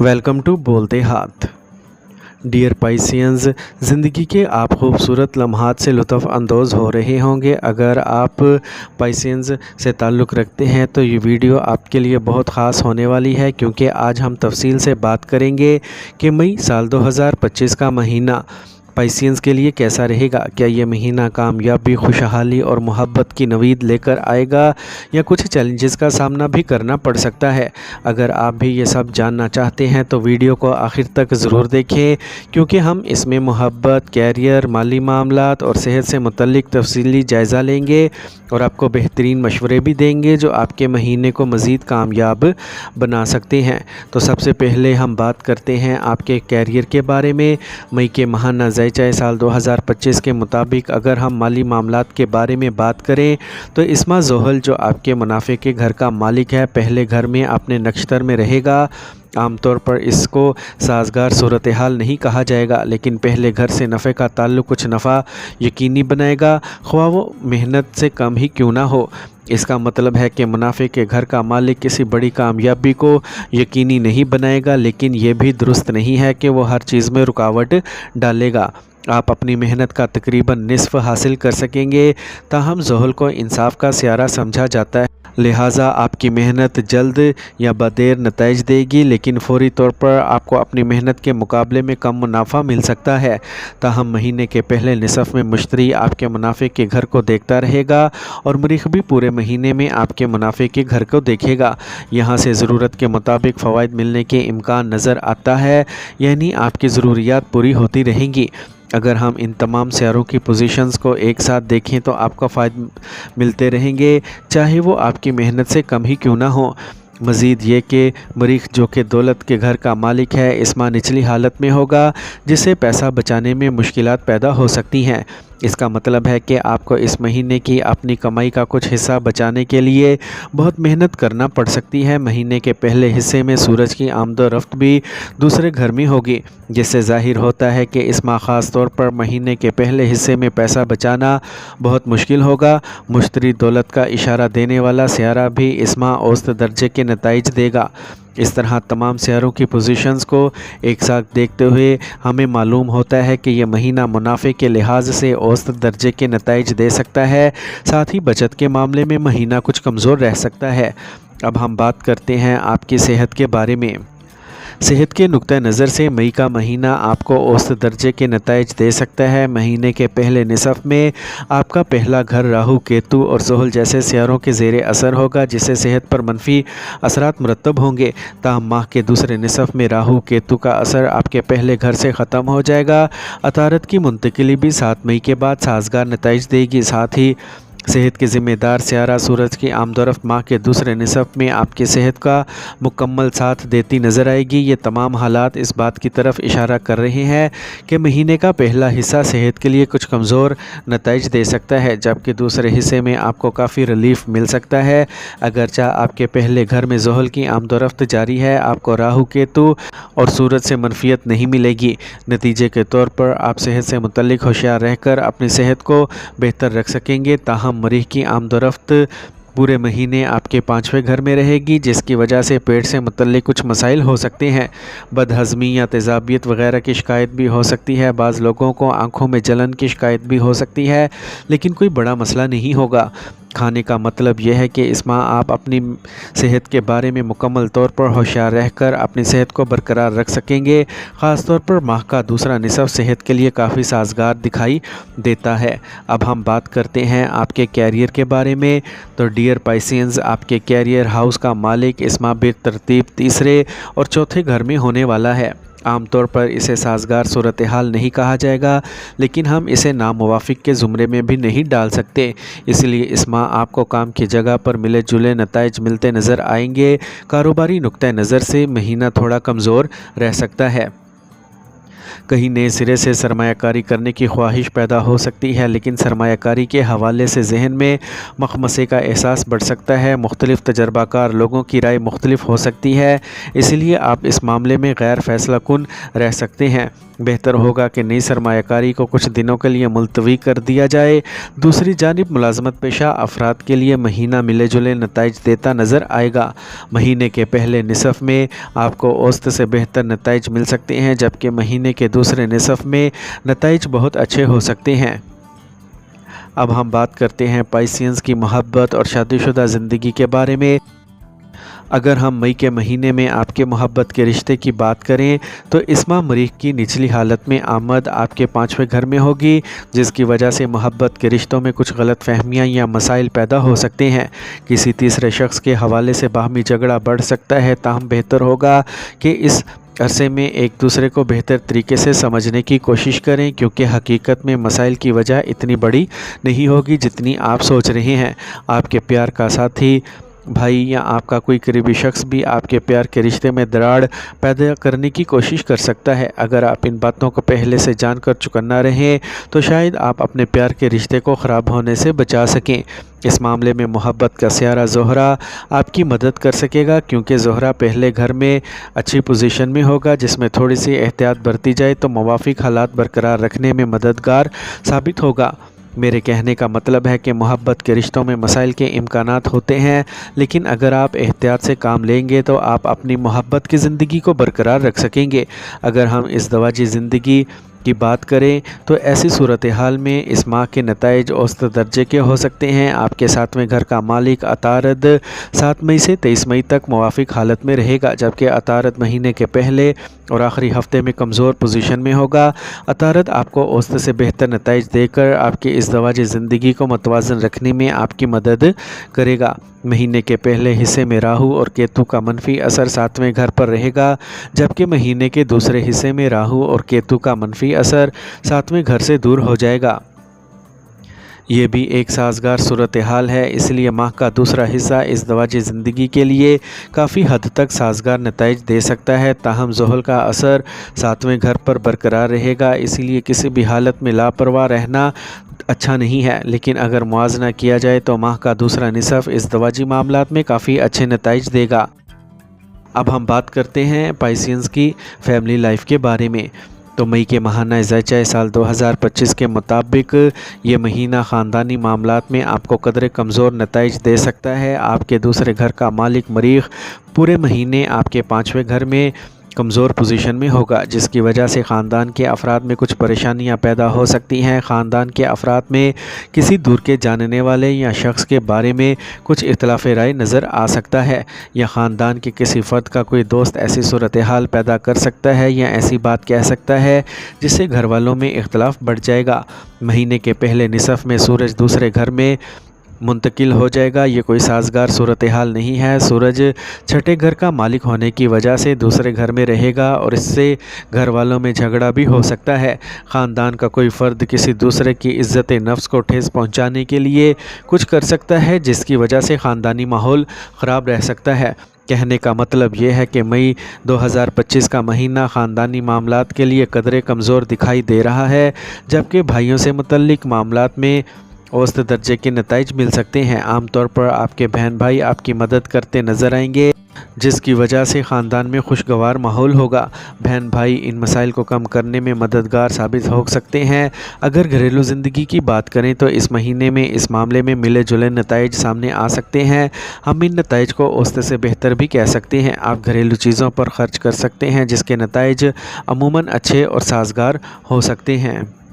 Welcome to बोलते हाथ। Dear Pisceans, ज़िंदगी के आप खूबसूरत लम्हात से लुत्फ़ अंदोज़ हो रहे होंगे। अगर आप पाइसियंस से ताल्लुक़ रखते हैं तो ये वीडियो आपके लिए बहुत ख़ास होने वाली है, क्योंकि आज हम तफसील से बात करेंगे कि मई साल 2025 का महीना पाइसियंस के लिए कैसा रहेगा। क्या ये महीना कामयाबी, खुशहाली और मोहब्बत की नवीद लेकर आएगा, या कुछ चैलेंजेस का सामना भी करना पड़ सकता है। अगर आप भी ये सब जानना चाहते हैं तो वीडियो को आखिर तक ज़रूर देखें, क्योंकि हम इसमें मोहब्बत, कैरियर, माली मामलात और सेहत से मुतल्लिक तफसीली जायज़ा लेंगे और आपको बेहतरीन मशवरे भी देंगे जो आपके महीने को मज़ीद कामयाब बना सकते हैं। तो सबसे पहले हम बात करते हैं आपके कैरियर के बारे में। मई के माह चाहे साल 2025 के मुताबिक अगर हम माली मामलात के बारे में बात करें तो इस माह ज़ोहल जो आपके मुनाफे के घर का मालिक है, पहले घर में अपने नक्षत्र में रहेगा। आमतौर पर इसको साजगार सूरत हाल नहीं कहा जाएगा, लेकिन पहले घर से नफ़े का ताल्लुक़ कुछ नफ़ा यकीनी बनाएगा, ख्वाह वो मेहनत से कम ही क्यों ना हो। इसका मतलब है कि मुनाफे के घर का मालिक किसी बड़ी कामयाबी को यकीनी नहीं बनाएगा, लेकिन ये भी दुरुस्त नहीं है कि वो हर चीज़ में रुकावट डालेगा। आप अपनी मेहनत का तकरीबन निस्फ़ हासिल कर सकेंगे। ताहम ज़ोहल को इंसाफ का सियारा समझा जाता है, लिहाजा आपकी मेहनत जल्द या बदेर नताइज देगी, लेकिन फ़ौरी तौर पर आपको अपनी मेहनत के मुकाबले में कम मुनाफा मिल सकता है। ताहम महीने के पहले निसफ़ में मुश्तरी आपके मुनाफे के घर को देखता रहेगा और मरीख़ भी पूरे महीने में आपके मुनाफे के घर को देखेगा। यहाँ से ज़रूरत के मुताबिक फ़वाइद मिलने के इम्कान नज़र आता है, यानी आपकी ज़रूरियात पूरी होती रहेंगी। अगर हम इन तमाम सियारों की पोजीशंस को एक साथ देखें तो आपको फ़ायदे मिलते रहेंगे, चाहे वो आपकी मेहनत से कम ही क्यों ना हो। मज़ीद ये कि मरीख़ जो कि दौलत के घर का मालिक है, इस माह निचली हालत में होगा, जिससे पैसा बचाने में मुश्किलात पैदा हो सकती हैं। इसका मतलब है कि आपको इस महीने की अपनी कमाई का कुछ हिस्सा बचाने के लिए बहुत मेहनत करना पड़ सकती है। महीने के पहले हिस्से में सूरज की आमदोरफ्त भी दूसरे घर में होगी, जिससे ज़ाहिर होता है कि इस माह ख़ास तौर पर महीने के पहले हिस्से में पैसा बचाना बहुत मुश्किल होगा। मुश्तरी दौलत का इशारा देने वाला सियारा भी इस माह औसत दर्जे के नताइज देगा। इस तरह तमाम सियारों की पोजीशंस को एक साथ देखते हुए हमें मालूम होता है कि यह महीना मुनाफे के लिहाज से औसत दर्जे के नताइज दे सकता है। साथ ही बचत के मामले में महीना कुछ कमज़ोर रह सकता है। अब हम बात करते हैं आपकी सेहत के बारे में। सेहत के नुक्ता नज़र से मई का महीना आपको औसत दर्जे के नताइज दे सकता है। महीने के पहले निसफ़ में आपका पहला घर राहु, केतु और ज़ोहल जैसे सियारों के ज़ेरे असर होगा, जिससे सेहत पर मनफी असरात मुरतब होंगे। ताहम माह के दूसरे निसफ़ में राहु केतु का असर आपके पहले घर से ख़त्म हो जाएगा। अतारत की मुंतकिली भी 7 मई के बाद साजगार नताइज देगी। साथ ही सेहत के ज़िम्मेदार सियारा सूरज की आमदोरफ्त माह के दूसरे निसफ़ में आपकी सेहत का मुकम्मल साथ देती नज़र आएगी। ये तमाम हालात इस बात की तरफ इशारा कर रहे हैं कि महीने का पहला हिस्सा सेहत के लिए कुछ कमज़ोर नताइज दे सकता है, जबकि दूसरे हिस्से में आपको काफ़ी रिलीफ मिल सकता है। अगरचे आपके पहले घर में ज़ोहल की आमदोरफ्त जारी है, आपको राहु, केतु और सूरज से मनफियत नहीं मिलेगी। नतीजे के तौर पर आप सेहत से मुतल्लिक होशियार रहकर अपनी सेहत को बेहतर रख सकेंगे। ताहम मरीज़ की आमदोरफ्त पूरे महीने आपके 5वें घर में रहेगी, जिसकी वजह से पेट से मुतल्लिक कुछ मसाइल हो सकते हैं। बदहज़मी या तेज़ाबियत वगैरह की शिकायत भी हो सकती है। बाज़ लोगों को आँखों में जलन की शिकायत भी हो सकती है, लेकिन कोई बड़ा मसला नहीं होगा। खाने का मतलब यह है कि इस माह आप अपनी सेहत के बारे में मुकम्मल तौर पर होशियार रहकर अपनी सेहत को बरकरार रख सकेंगे। ख़ास तौर पर माह का दूसरा निसफ़ सेहत के लिए काफ़ी साजगार दिखाई देता है। अब हम बात करते हैं आपके कैरियर के बारे में। तो डियर पाइसियंस, आपके कैरियर हाउस का मालिक इस माह बेतरतीब तीसरे और चौथे घर में होने वाला है। आमतौर पर इसे साजगार सूरत हाल नहीं कहा जाएगा, लेकिन हम इसे नामुवाफिक के ज़ुमरे में भी नहीं डाल सकते। इसलिए इस माह आपको काम की जगह पर मिले जुले नताइज मिलते नज़र आएंगे। कारोबारी नुक्ता नज़र से महीना थोड़ा कमज़ोर रह सकता है। कहीं नए सिरे से सरमाया कारी करने की ख्वाहिश पैदा हो सकती है, लेकिन सरमाया कारी के हवाले से जहन में मखमसे का एहसास बढ़ सकता है। मुख्तलिफ तजर्बाकार लोगों की राय मुख्तलिफ हो सकती है, इसलिए आप इस मामले में गैर फैसला कुन रह सकते हैं। बेहतर होगा कि नई सरमायाकारी को कुछ दिनों के लिए मुलतवी कर दिया जाए। दूसरी जानिब मुलाजमत पेशा अफराद के लिए महीना मिले जुले नताइज देता नज़र आएगा। महीने के पहले निसफ़ में आपको औसत से बेहतर नताइज मिल सकते हैं, जबकि महीने के दूसरे निसफ़ में नताइज बहुत अच्छे हो सकते हैं। अब हम बात करते हैं पाइसियंस की मोहब्बत और शादीशुदा ज़िंदगी के बारे में। अगर हम मई के महीने में आपके मोहब्बत के रिश्ते की बात करें तो इस माह मरीख की निचली हालत में आमद आपके 5वें घर में होगी, जिसकी वजह से मोहब्बत के रिश्तों में कुछ गलत फहमियाँ या मसाइल पैदा हो सकते हैं। किसी तीसरे शख्स के हवाले से बाहमी झगड़ा बढ़ सकता है, ताहम बेहतर होगा कि इस अरसे में एक दूसरे को बेहतर तरीके से समझने की कोशिश करें, क्योंकि हकीकत में मसाइल की वजह इतनी बड़ी नहीं होगी जितनी आप सोच रहे हैं। आपके प्यार का साथी, भाई या आपका कोई करीबी शख्स भी आपके प्यार के रिश्ते में दरार पैदा करने की कोशिश कर सकता है। अगर आप इन बातों को पहले से जानकर चुकन्ना रहें तो शायद आप अपने प्यार के रिश्ते को ख़राब होने से बचा सकें। इस मामले में मोहब्बत का सियारा ज़ोहरा आपकी मदद कर सकेगा, क्योंकि ज़ोहरा पहले घर में अच्छी पोजीशन में होगा, जिसमें थोड़ी सी एहतियात बरती जाए तो मुवाफिक हालात बरकरार रखने में मददगार साबित होगा। मेरे कहने का मतलब है कि मोहब्बत के रिश्तों में मसाइल के इम्कानात होते हैं, लेकिन अगर आप एहतियात से काम लेंगे तो आप अपनी मोहब्बत की ज़िंदगी को बरकरार रख सकेंगे। अगर हम इस दवाजी ज़िंदगी की बात करें तो ऐसी सूरत हाल में इस माह के नताइज औसत दर्जे के हो सकते हैं। आपके 7वें घर का मालिक अतारद 7 मई से 23 मई तक मुवाफिक हालत में रहेगा, जबकि अतारद महीने के पहले और आखिरी हफ्ते में कमज़ोर पोजीशन में होगा। अतारद आपको औसत से बेहतर नताइज देकर आपकी इस दवाजी ज़िंदगी को मतवाज़न रखने में आपकी मदद करेगा। महीने के पहले हिस्से में राहु और केतु का मनफी असर 7वें घर पर रहेगा, जबकि महीने के दूसरे हिस्से में राहु और केतु का मनफी असर 7वें घर से दूर हो जाएगा। ये भी एक साजगार सूरत हाल है, इसलिए माह का दूसरा हिस्सा इस दवाजी ज़िंदगी के लिए काफ़ी हद तक साजगार नताइज दे सकता है। ताहम ज़ुहल का असर 7वें घर पर बरकरार रहेगा, इसलिए किसी भी हालत में लापरवाह रहना अच्छा नहीं है। लेकिन अगर मुआवजा किया जाए तो माह का दूसरा निसफ़ इस दवाजी मामलात में काफ़ी अच्छे नताइज देगा। अब हम बात करते हैं पाइसियंस की फैमिली लाइफ के बारे में। तो मई के माहाना ज़ैचा साल 2025 के मुताबिक ये महीना ख़ानदानी मामलात में आपको कदरे कमज़ोर नताइज दे सकता है। आपके दूसरे घर का मालिक मरीख पूरे महीने आपके 5वें घर में कमज़ोर पोजीशन में होगा, जिसकी वजह से ख़ानदान के अफराद में कुछ परेशानियां पैदा हो सकती हैं। ख़ानदान के अफराद में किसी दूर के जानने वाले या शख्स के बारे में कुछ इख्तिलाफ़ राय नज़र आ सकता है, या ख़ानदान के किसी फ़र्द का कोई दोस्त ऐसी सूरत हाल पैदा कर सकता है या ऐसी बात कह सकता है जिससे घर वालों में इख्तिलाफ़ बढ़ जाएगा। महीने के पहले निसफ़ में सूरज दूसरे घर में मुंतकिल हो जाएगा। ये कोई साजगार सूरत हाल नहीं है। सूरज 6ठे घर का मालिक होने की वजह से दूसरे घर में रहेगा और इससे घर वालों में झगड़ा भी हो सकता है। ख़ानदान का कोई फ़र्द किसी दूसरे की इज़्ज़त नफ्स को ठेस पहुंचाने के लिए कुछ कर सकता है, जिसकी वजह से ख़ानदानी माहौल ख़राब रह सकता है। कहने का मतलब ये है कि मई 2025 का महीना ख़ानदानी मामलात के लिए कदरे कमज़ोर दिखाई दे रहा है, जबकि भाइयों से मुतल्लिक मामलात में औसत दर्जे के नताइज मिल सकते हैं। आमतौर पर आपके बहन भाई आपकी मदद करते नज़र आएंगे, जिसकी वजह से ख़ानदान में खुशगवार माहौल होगा। बहन भाई इन मसाइल को कम करने में मददगार साबित हो सकते हैं। अगर घरेलू ज़िंदगी की बात करें तो इस महीने में इस मामले में मिले जुले नताइज सामने आ सकते हैं। हम इन नताइज को औसत से बेहतर भी कह सकते हैं। आप घरेलू चीज़ों पर खर्च कर सकते हैं, जिसके नताइज अमूमन अच्छे और साजगार हो सकते हैं।